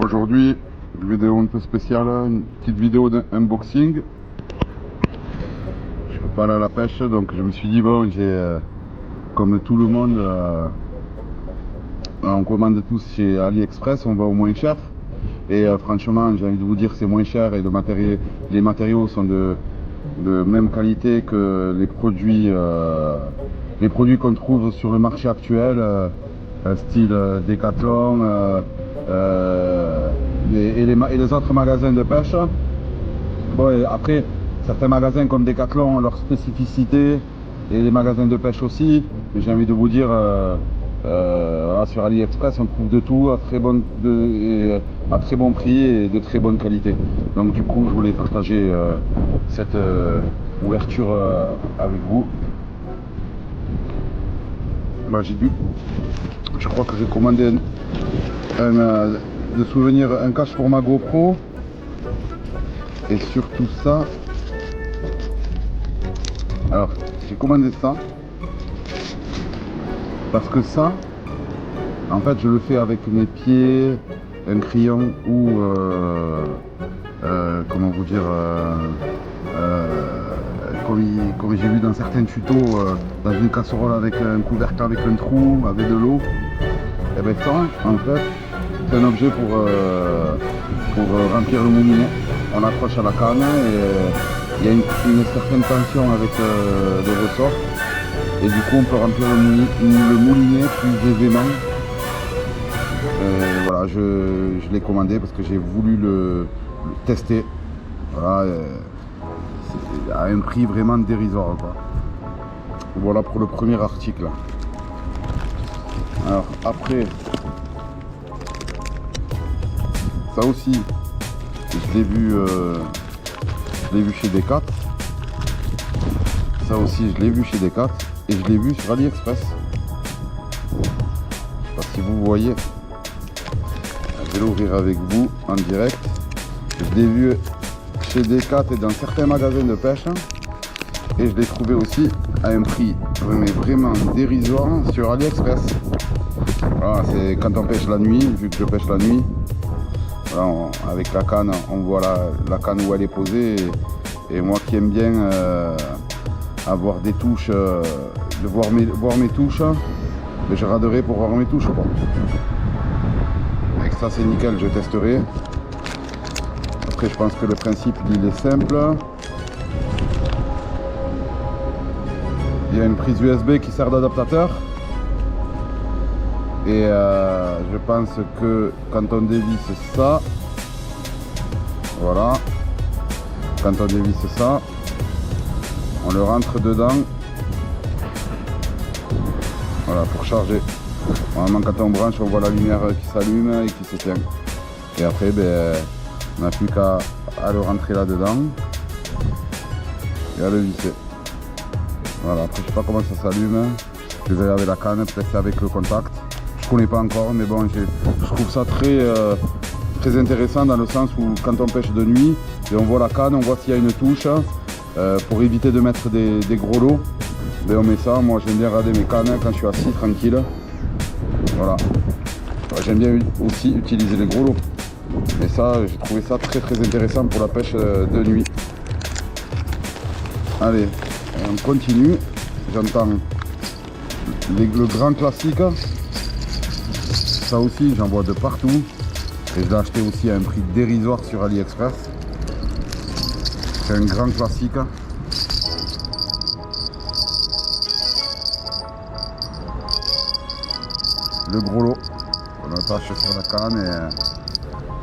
Aujourd'hui, une vidéo un peu spéciale, une petite vidéo d'unboxing. Je peux pas aller à la pêche, donc je me suis dit bon, j'ai comme tout le monde, on commande tous chez AliExpress, on va au moins cher. Et franchement, j'ai envie de vous dire que c'est moins cher et les matériaux sont de même qualité que les produits qu'on trouve sur le marché actuel, style Decathlon et les autres magasins de pêche. Bon, et après, certains magasins comme Decathlon ont leurs spécificités et les magasins de pêche aussi. Mais j'ai envie de vous dire, sur AliExpress, on trouve de tout à très bon prix et de très bonne qualité. Donc du coup, je voulais partager cette ouverture avec vous. Bah, je crois que j'ai commandé de souvenir un cache pour ma GoPro et surtout ça. Alors j'ai commandé ça parce que ça, en fait, je le fais avec mes pieds, un crayon ou comment vous dire, comme j'ai vu dans certains tutos, dans une casserole avec un couvercle avec un trou, avec de l'eau. Et bien ça, en fait, c'est un objet pour remplir le moulinet. On accroche à la canne et il y a une certaine tension avec le ressort. Et du coup, on peut remplir le moulinet plus aisément. Voilà, je l'ai commandé parce que j'ai voulu le tester. Voilà, à un prix vraiment dérisoire, quoi. Voilà pour le premier article. Alors après, ça aussi, je l'ai vu chez Decat. Ça aussi, je l'ai vu chez Decat et je l'ai vu sur AliExpress. Je sais pas si vous voyez. Je vais l'ouvrir avec vous en direct. Je l'ai vu chez Decat et dans certains magasins de pêche. Et je l'ai trouvé aussi à un prix vraiment dérisoire sur AliExpress. Voilà, c'est quand on pêche la nuit, vu que je pêche la nuit. Voilà, avec la canne, on voit la canne où elle est posée. Et moi qui aime bien avoir des touches, de voir mes touches, mais je raderai pour voir mes touches, quoi. Avec ça c'est nickel, je testerai. Après je pense que le principe il est simple. Il y a une prise USB qui sert d'adaptateur. Et je pense que quand on dévisse ça, voilà, quand on dévisse ça, on le rentre dedans, voilà, pour charger. Normalement quand on branche, on voit la lumière qui s'allume et qui s'éteint. Et après, ben, on n'a plus qu'à le rentrer là-dedans et à le visser. Voilà, après je sais pas comment ça s'allume, je vais avec la canne, peut-être c'est avec le contact. Je connais pas encore, mais bon, je trouve ça très intéressant dans le sens où quand on pêche de nuit et on voit la canne, on voit s'il y a une touche, pour éviter de mettre des gros lots, ben on met ça. Moi j'aime bien regarder mes cannes quand je suis assis tranquille. Voilà, j'aime bien aussi utiliser les gros lots, mais ça j'ai trouvé ça très intéressant pour la pêche de nuit. Allez, on continue. J'entends le grand classique. Ça aussi, j'en vois de partout. Et je l'ai acheté aussi à un prix dérisoire sur AliExpress. C'est un grand classique. Le gros lot. On attache sur la canne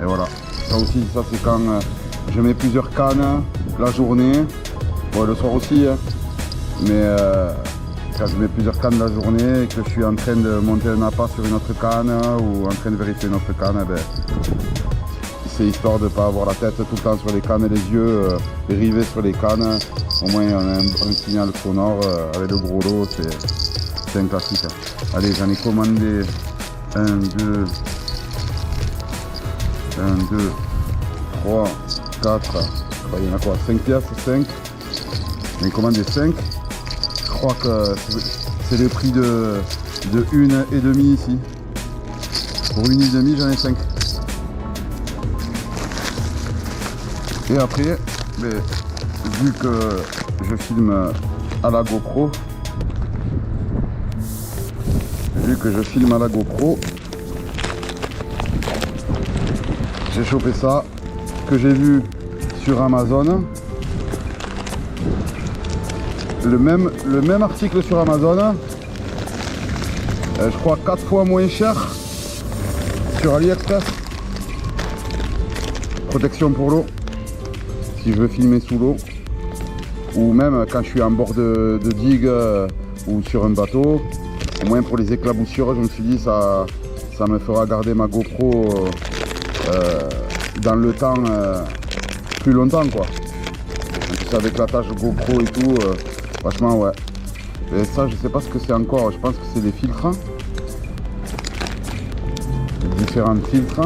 et voilà. Ça aussi, ça c'est quand je mets plusieurs cannes la journée. Bon, le soir aussi. Mais quand je mets plusieurs cannes la journée et que je suis en train de monter un appât sur une autre canne ou en train de vérifier une autre canne, ben, c'est histoire de ne pas avoir la tête tout le temps sur les cannes et les yeux rivés sur les cannes. Au moins on a un signal sonore avec le gros lot, c'est un classique. Allez, j'en ai commandé 1, 2, 3, 4, il y en a quoi, 5 pièces, 5. J'en ai commandé 5. Je crois que c'est le prix de 1,5 ici. Pour 1,5 j'en ai 5. Et après, vu que je filme à la GoPro, j'ai chopé ça, que j'ai vu sur Amazon. Le même article sur Amazon, je crois 4 fois moins cher sur AliExpress. Protection pour l'eau, si je veux filmer sous l'eau, ou même quand je suis en bord de digue ou sur un bateau, au moins pour les éclaboussures, je me suis dit ça me fera garder ma GoPro dans le temps plus longtemps quoi. En plus avec l'attache GoPro et tout, franchement ouais. Et ça je sais pas ce que c'est encore, je pense que c'est des filtres. Différents filtres.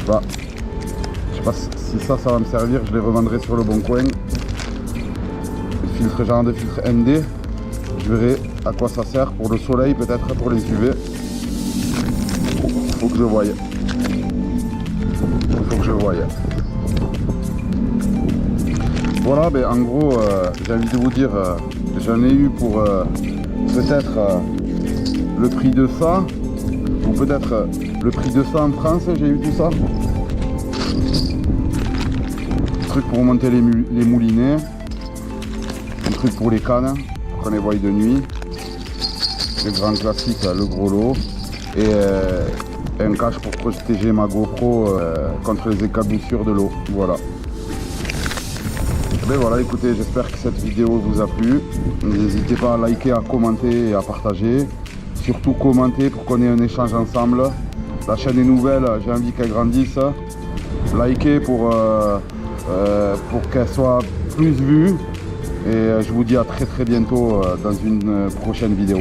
Je sais pas si ça va me servir, je les revendrai sur le bon coin. Filtre genre de filtre ND. Je verrai à quoi ça sert pour le soleil, peut-être pour les UV. Faut que je voie. Voilà, ben en gros, j'ai envie de vous dire, j'en ai eu pour peut-être le prix de ça, ou peut-être le prix de ça en France, j'ai eu tout ça. Un truc pour monter les moulinets, un truc pour les cannes, pour qu'on les voie de nuit, le grand classique, le gros lot, et un cache pour protéger ma GoPro contre les éclaboussures de l'eau. Voilà. Ben voilà, écoutez, j'espère que cette vidéo vous a plu. N'hésitez pas à liker, à commenter et à partager. Surtout commenter pour qu'on ait un échange ensemble. La chaîne est nouvelle, j'ai envie qu'elle grandisse. Likez pour qu'elle soit plus vue. Et je vous dis à très bientôt dans une prochaine vidéo.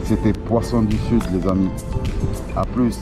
C'était Poisson du Sud les amis. A plus.